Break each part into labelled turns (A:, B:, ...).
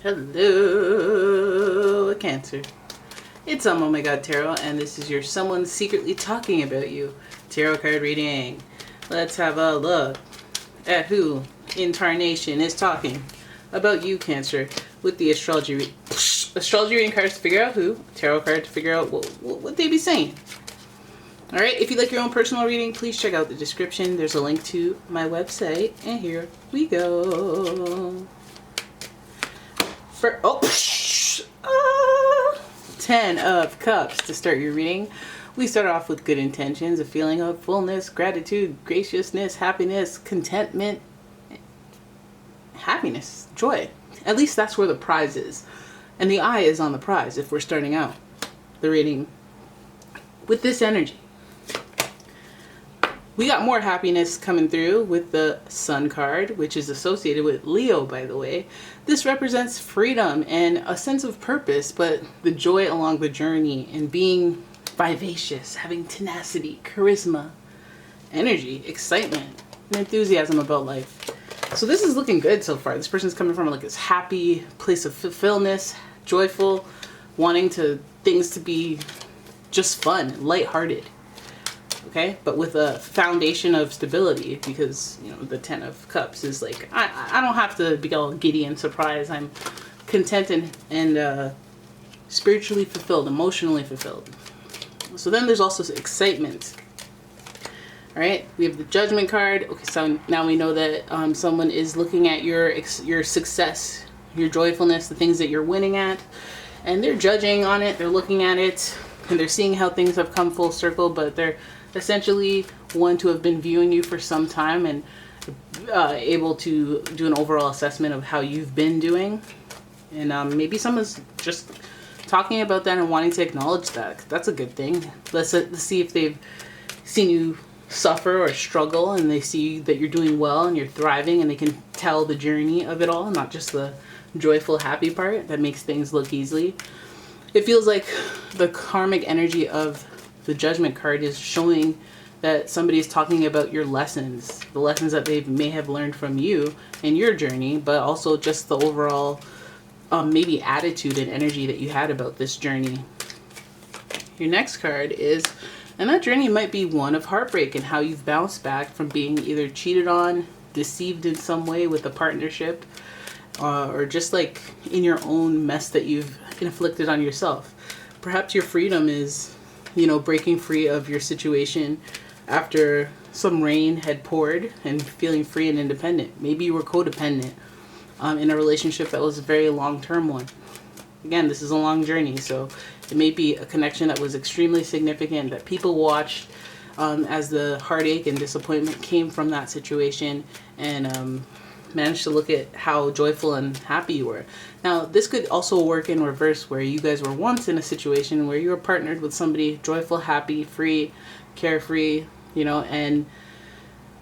A: Hello, Cancer. It's umomgtarot, and this is your someone secretly talking about you tarot card reading. Let's have a look at who incarnation is talking about you, Cancer, with the astrology reading cards to figure out who, tarot card to figure out what they be saying. All right, if you'd like your own personal reading, please check out the description. There's a link to my website, and here we go. 10 of Cups to start your reading. We start off with good intentions, a feeling of fullness, gratitude, graciousness, happiness, contentment, happiness, joy. At least that's where the prize is. And the eye is on the prize if we're starting out the reading with this energy. We got more happiness coming through with the Sun card, which is associated with Leo, by the way. This represents freedom and a sense of purpose, but the joy along the journey and being vivacious, having tenacity, charisma, energy, excitement, and enthusiasm about life. So this is looking good so far. This person's coming from like this happy place of fulfillment, joyful, wanting things to be just fun, lighthearted. Okay, but with a foundation of stability, because you know the 10 of Cups is like I don't have to be all giddy and surprised. I'm content and spiritually fulfilled, emotionally fulfilled. So then there's also excitement. All right, we have the Judgment card. Okay, so now we know that someone is looking at your success, your joyfulness, the things that you're winning at, and they're judging on it. They're looking at it, and they're seeing how things have come full circle, but they're essentially one to have been viewing you for some time and able to do an overall assessment of how you've been doing. And maybe someone's just talking about that and wanting to acknowledge that. That's a good thing. Let's see if they've seen you suffer or struggle and they see that you're doing well and you're thriving, and they can tell the journey of it all, not just the joyful, happy part that makes things look easily. It feels like the karmic energy of the Judgment card is showing that somebody is talking about your lessons, the lessons that they may have learned from you in your journey, but also just the overall maybe attitude and energy that you had about this journey. Your next card is, and that journey might be one of heartbreak and how you've bounced back from being either cheated on, deceived in some way with a partnership, or just like in your own mess that you've inflicted on yourself. Perhaps your freedom is, you know, breaking free of your situation after some rain had poured and feeling free and independent. Maybe you were codependent in a relationship that was a very long-term one. Again, this is a long journey, so it may be a connection that was extremely significant that people watched as the heartache and disappointment came from that situation, and managed to look at how joyful and happy you were. Now, this could also work in reverse, where you guys were once in a situation where you were partnered with somebody joyful, happy, free, carefree, you know, and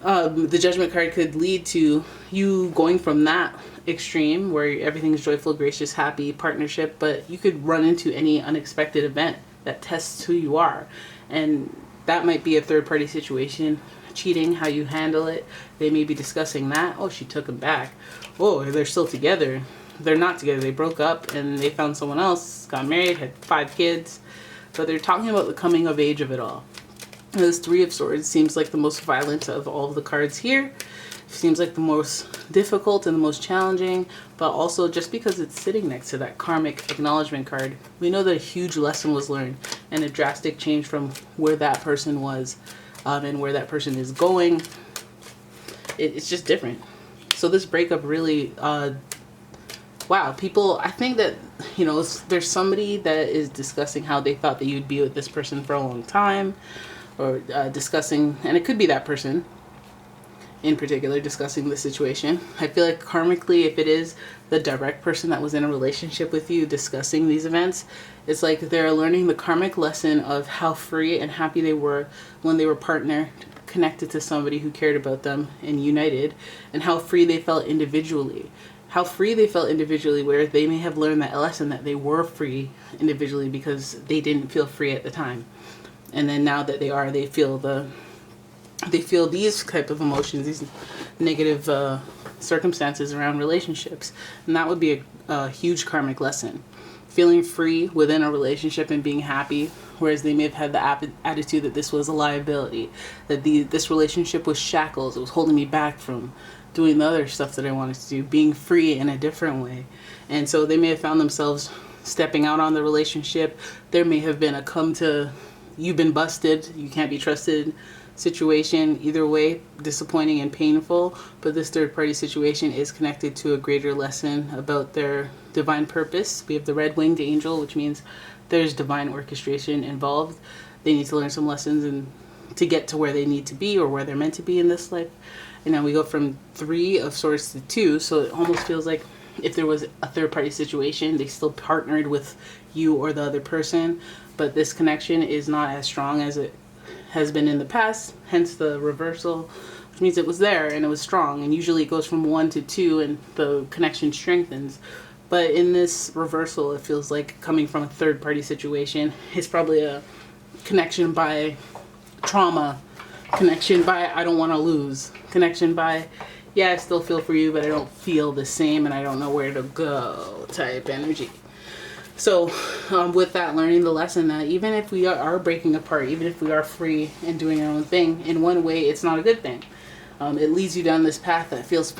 A: the Judgment card could lead to you going from that extreme where everything's joyful, gracious, happy partnership, but you could run into any unexpected event that tests who you are. And that might be a third-party situation. Cheating, how you handle it. They may be discussing that. Oh, she took him back. Oh, they're still together. They're not together. They broke up and they found someone else, got married, had 5 kids. But they're talking about the coming of age of it all. This 3 of Swords seems like the most violent of all of the cards here. Seems like the most difficult and the most challenging, but also just because it's sitting next to that karmic acknowledgement card, we know that a huge lesson was learned and a drastic change from where that person was and where that person is going. It's just different. So this breakup really, wow, people, I think that, you know, there's somebody that is discussing how they thought that you'd be with this person for a long time, or discussing, and it could be that person in particular discussing the situation. I feel like karmically, if it is the direct person that was in a relationship with you discussing these events, it's like they're learning the karmic lesson of how free and happy they were when they were partnered, connected to somebody who cared about them and united, and how free they felt individually. How free they felt individually, where they may have learned that lesson that they were free individually because they didn't feel free at the time. And then now that they are, they feel these type of emotions, these negative circumstances around relationships. And that would be a huge karmic lesson. Feeling free within a relationship and being happy, whereas they may have had the attitude that this was a liability, that this relationship was shackles, it was holding me back from doing the other stuff that I wanted to do, being free in a different way. And so they may have found themselves stepping out on the relationship. There may have been a come to, you've been busted, you can't be trusted situation. Either way, disappointing and painful, but this third party situation is connected to a greater lesson about their divine purpose. We have the red winged angel, which means there's divine orchestration involved. They need to learn some lessons and to get to where they need to be or where they're meant to be in this life. And now we go from 3 of swords to 2, so it almost feels like if there was a third party situation, they still partnered with you or the other person, but this connection is not as strong as it has been in the past, hence the reversal, which means it was there and it was strong. And usually it goes from 1 to 2 and the connection strengthens. But in this reversal, it feels like coming from a third party situation, it's probably a connection by trauma, connection by I don't want to lose, connection by yeah, I still feel for you, but I don't feel the same and I don't know where to go type energy. So with that, learning the lesson that even if we are breaking apart, even if we are free and doing our own thing, in one way, it's not a good thing. It leads you down this path that feels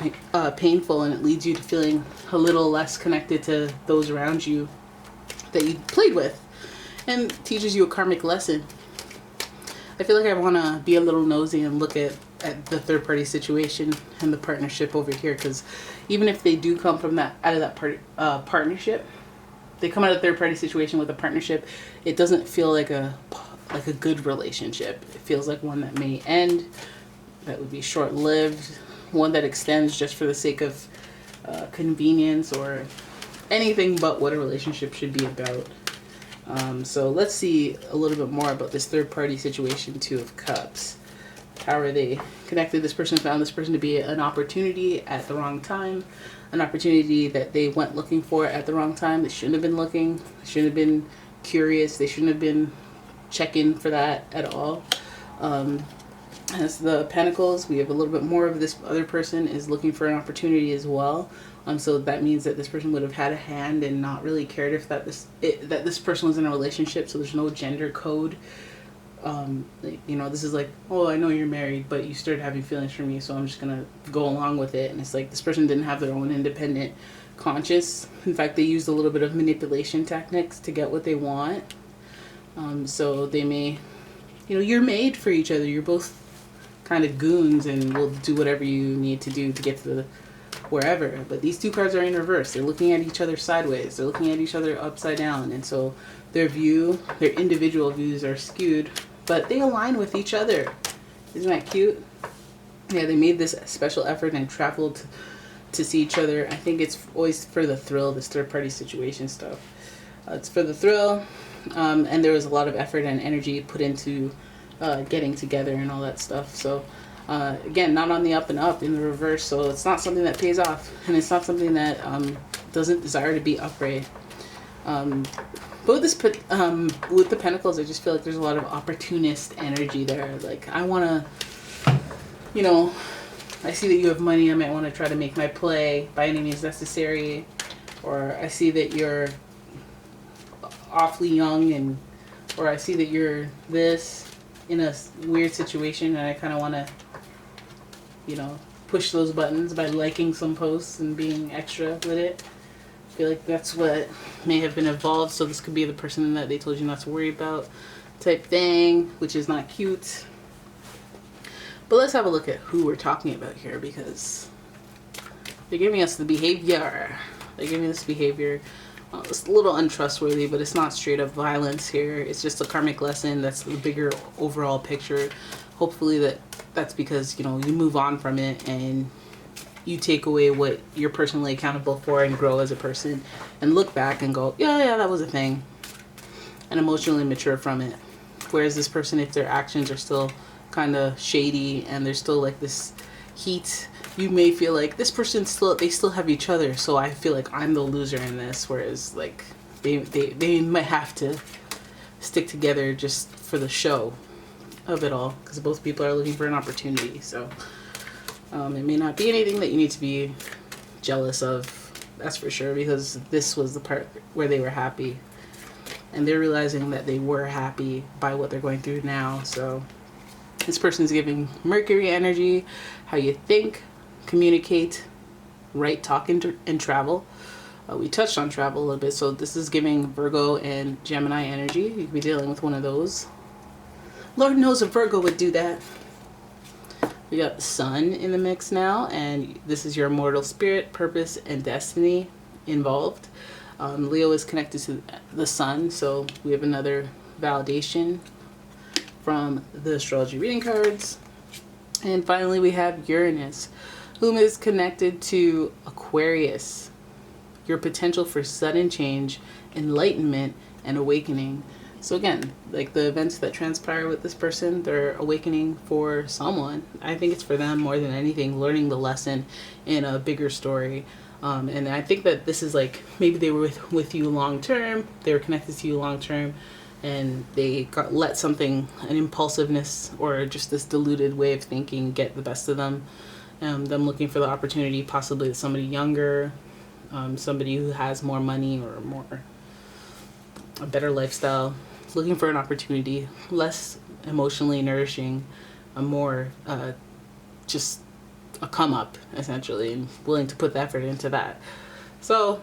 A: painful, and it leads you to feeling a little less connected to those around you that you played with, and teaches you a karmic lesson. I feel like I want to be a little nosy and look at the third party situation and the partnership over here, because even if they do come from that out of that partnership, they come out of a third party situation with a partnership, it doesn't feel like a good relationship. It feels like one that may end, that would be short lived, one that extends just for the sake of convenience or anything but what a relationship should be about. So let's see a little bit more about this third party situation. 2 of Cups. How are they connected? This person found this person to be an opportunity at the wrong time, an opportunity that they went looking for at the wrong time. They shouldn't have been looking, they shouldn't have been curious, they shouldn't have been checking for that at all. As the Pentacles, we have a little bit more of this other person is looking for an opportunity as well. So that means that this person would have had a hand and not really cared if that this person was in a relationship. So there's no gender code. You know, this is like, oh, I know you're married, but you started having feelings for me, so I'm just gonna go along with it. And it's like this person didn't have their own independent conscience. In fact, they used a little bit of manipulation techniques to get what they want. So they may, you know, you're made for each other. You're both kind of goons and will do whatever you need to do to get to the wherever. But these 2 cards are in reverse. They're looking at each other sideways. They're looking at each other upside down. And so their individual views are skewed, but they align with each other. Isn't that cute? Yeah, they made this special effort and traveled to see each other. I think it's always for the thrill, this third party situation stuff. It's for the thrill. And there was a lot of effort and energy put into getting together and all that stuff. So again, not on the up and up, in the reverse. So it's not something that pays off, and it's not something that doesn't desire to be upright. But with with the Pentacles, I just feel like there's a lot of opportunist energy there. Like, I want to, you know, I see that you have money, I might want to try to make my play by any means necessary. Or I see that you're awfully young, or I see that you're this in a weird situation, and I kind of want to, you know, push those buttons by liking some posts and being extra with it. I feel like that's what may have been involved. So this could be the person that they told you not to worry about type thing, which is not cute. But let's have a look at who we're talking about here, because they're giving us the behavior. They're giving us behavior. It's a little untrustworthy, but it's not straight up violence here. It's just a karmic lesson. That's the bigger overall picture. Hopefully that's because, you know, you move on from it and you take away what you're personally accountable for and grow as a person and look back and go, yeah, that was a thing, and emotionally mature from it. Whereas this person, if their actions are still kind of shady and there's still like this heat, you may feel like this person they still have each other, so I feel like I'm the loser in this. Whereas like they might have to stick together just for the show of it all, because both people are looking for an opportunity. So it may not be anything that you need to be jealous of That's for sure, because this was the part where they were happy. And they're realizing that they were happy by what they're going through now. So this person's giving Mercury energy, how you think, communicate, write, talk, and travel. We touched on travel a little bit, so this is giving Virgo and Gemini energy. You could be dealing with one of those. Lord knows a Virgo would do that. We got the Sun in the mix now, and this is your immortal spirit, purpose, and destiny involved. Leo is connected to the Sun, so we have another validation from the astrology reading cards. And finally, we have Uranus, whom is connected to Aquarius. Your potential for sudden change, enlightenment, and awakening. So again, like the events that transpire with this person, they're awakening for someone. I think it's for them more than anything, learning the lesson in a bigger story. And I think that this is like, maybe they were with you long term, they were connected to you long term, and they let something, an impulsiveness or just this diluted way of thinking get the best of them. Them looking for the opportunity, possibly with somebody younger, somebody who has more money or a better lifestyle, looking for an opportunity, less emotionally nourishing, a more just a come up, essentially, and willing to put the effort into that. So,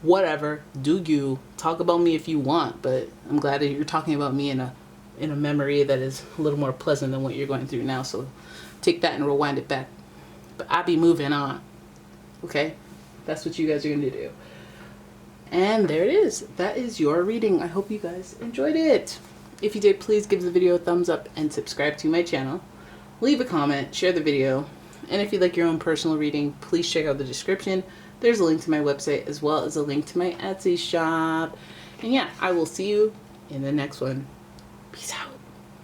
A: whatever, do you talk about me if you want, but I'm glad that you're talking about me in a memory that is a little more pleasant than what you're going through now. So take that and rewind it back. But I'll be moving on. Okay? That's what you guys are going to do. And there it is. That is your reading. I hope you guys enjoyed it. If you did, please give the video a thumbs up and subscribe to my channel. Leave a comment, share the video. And if you'd like your own personal reading, please check out the description. There's a link to my website as well as a link to my Etsy shop. And yeah, I will see you in the next one. Peace out.